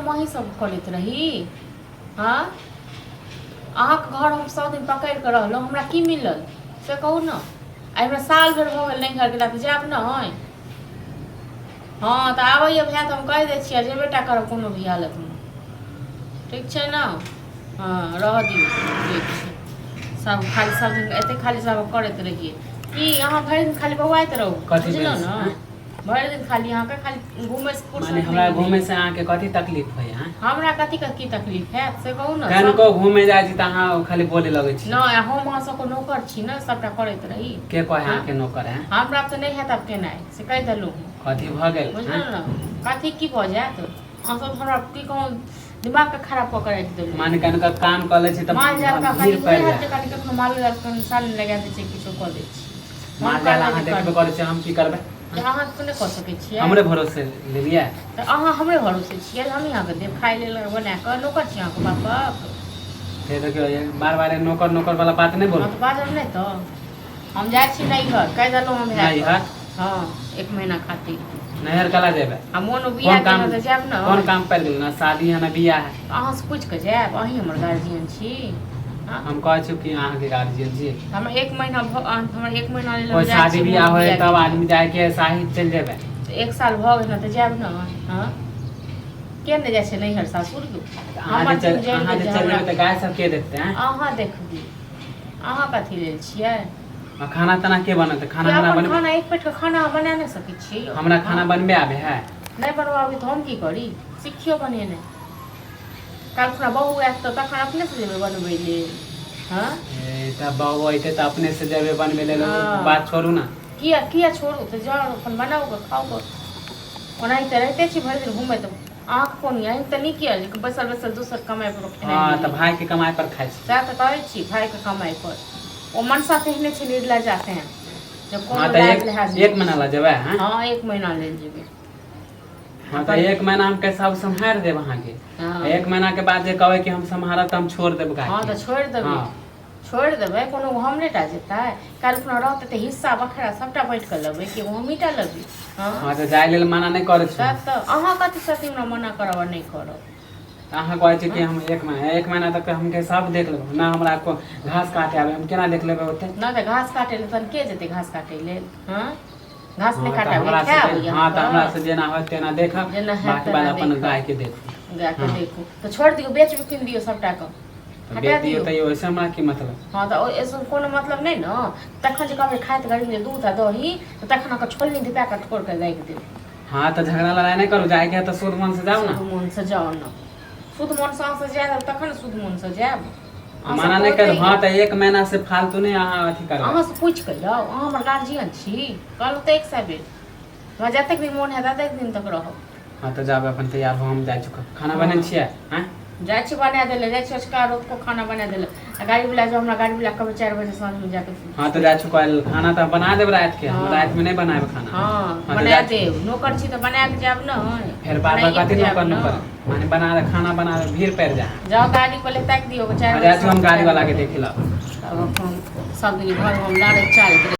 वही सब करैत रही। हाँ अहाँके घर हम 100 दिन पकड़ि कऽ रहलहुँ, हमरा की मिलल से कहू ने। एहिमे साल भरि भऽ गेल नहि घर गेला तऽ जायब ने। हाँ तऽ आबैए भए तऽ हम कहि दै छियै जेबेटा करब कोनो भी हालतमे, ठीक छै ने। हाँ रह दियौ, ठीक छै। सब खाली सब दिन एते खाली सब करैत रहिए कि अहाँ भरि दिन खाली बौआइत रहू, बुझलहुँ ने। भरि दिन खाली अहाँके खाली घूमे से फुर्सत माने हमरा घूमे से अहाँके कथी तकलीफ है? हमरा कथी की तकलीफ है से कहू ने। कनको घूमे जाइ छी त अहाँ खाली बोले लगै छी। नहीं हम अहाँ सबके नौकर छी ने, सबटा करैत रही। के कहे अहाँके नौकर है? हमरा तऽ नहीं हैत आब केनाइ से कहि देलहुँ। कथी भ गेल? बुझलहुँ ने कथी की भऽ जायत। अहाँ सब हमरा की कहूँ दिमाग के खराब कऽ के राखि देलहुँ। माने कनका काम कर ले छी त माल जाल का भीड़ पड़ जाए। कनी कखनो माल जाल के साल लगा दै छै, किछो कऽ दै छी। माल जाल अहाँ देखबे करै छी, हम की करबै? अहाँ तो नहीं कऽ सकै छियै। हमरे भरोसे लेलियै तऽ अहाँ हमरे भरोसे छियै, हम अहाँके देब खाय लेल बना कऽ। नौकर छी अहाँके बापक। फेर देखियो बार बार नौकर नौकर वाला बात नहीं बोलो। तो बाजब नहीं तो हम जाइ छी नैहर, कहि देलहुँ हम नैहर। हाँ 1 महीना खातिर। नैहर कला जेबै? आ मोनो बियाह के न जायब न। कौन काम पड़ गेल ना? शादी है ना बियाह है? अहाँ से पूछ के जायब, अहीं हमर गार्जियन छी। हम कह छी कि अहाँ के गार्जियन छी। हम 1 महीना हमर 1 महीना लेल कोई शादी बियाह होए तब आदमी जाए के साहिब चल जेबै। 1 साल भ गेल न त जायब न। हां के ने जाय छै नैहर सासुर। अहाँ जे चल जेबै त गाय सब के देखते हैं? अहाँ देखबी। अहाँ कथी लेल छियै? खाना तना के बनत? खाना बना खाना एक पेट के खाना बना नहीं सकै छी। हमरा खाना बनबे आबे है? नहीं बनबाबी तो हम की करी, सीखियो बनेने। काल खुना बहू आयत तो तखन अपने से जेबै बनबै लेल। हाँ तब बहू अइते त अपने से जेबै बनबै लेल। बात छोड़ू ना। किया छोड़ू तो जाओ अपन बनाओ के खाओ के। ओनाहिते रहते छी भरि दिन घूमैत। आँख कोन यही त नहीं किया बैसल बैसल दोसर कमाई पर रखने। हां त भाई के कमाई पर खाइ छी। सएह त कहै छी, भाई के कमाई पर। ओ मनसा तेहने छै निर्लज जाते हैं जब कोनो एक महीना ला जेबै? हां 1 महीना लेल जेबै। हाँ तो 1 महीना हम कैसे सब संभाल देब अहाँ के। 1 महीना के बाद जे कहबै कि हम संभारब त हम छोड़ देब गाय। हां त छोड़ देबै। छोड़ देबै कोनो हम नहीं टा जेतै। काल खुना रहते त हिस्सा बखरा सबटा बांट के लेबै कि हम मीटा लेबै। हां त जाय लेल मना नहीं करै छी। त अहाँ कथि सती हमरा मना करब नहीं करब। अहाँ कहै छी कि हम 1 महीना तक हम के सब देख लेब ना। हमरा को घास काटे आवे, हम केना देख लेबै ओते? ना त घास काटे ले तन के जेते घास काटे ले। हां घास नहीं काटे हमरा से। हां त हमरा से जेना होत तेना देखब, बाकी बात अपन गाय के देखू। गाय के देखू तो छोड़ दियो, बेच बिकिन दियो सबटा के। बेच दियो त ओइसे हमरा की मतलब? हां त ऐसे कोनो मतलब नहीं न। तखन जे कहबै खाइत गाड़ी में दूध आ दही त तखन का छोलनी दिपा के ठोर के राख देब। हां त झगड़ा लड़ाई नहीं करू, जाय के त शुद्ध मन से जाओ ना। शुद्ध मन से जाओ ना। शुद्ध मन से जायब तखन शुद्ध मन से जायब। मना नहीं कर। हां त 1 महीना से फालतू नहीं अहाँ अथी करब। अहाँ से पूछ के जाओ, अहाँ हमर गार्जियन छी। कहलहुँ त 1 बेर हमरा जतेक दिन मोन है ततेक दिन तक रहब। हां त जाब अपन तैयार हो, हम जाय चुका। खाना बनै छियै? हैं जाइ छी बना देले, जाइ छी उसका रोज को खाना बना देले। गाड़ी वाला जो हमरा गाड़ी वाला कब 4 बजे सांझ में जाके। हां तो जा चुका खाना त बना देब रात के। हम रात में नहीं बनाएब खाना। हां बना देब, नौकर छी त बना के जाब न। फिर बार बार कथि नौकर नौकर माने बना दे खाना बना दे भीड़ पड़ जाए। जाओ गाड़ी पहले ताक दियो 4 बजे। जा हम गाड़ी वाला के देख ला। अब हम सब दिन घर हम लारे चाल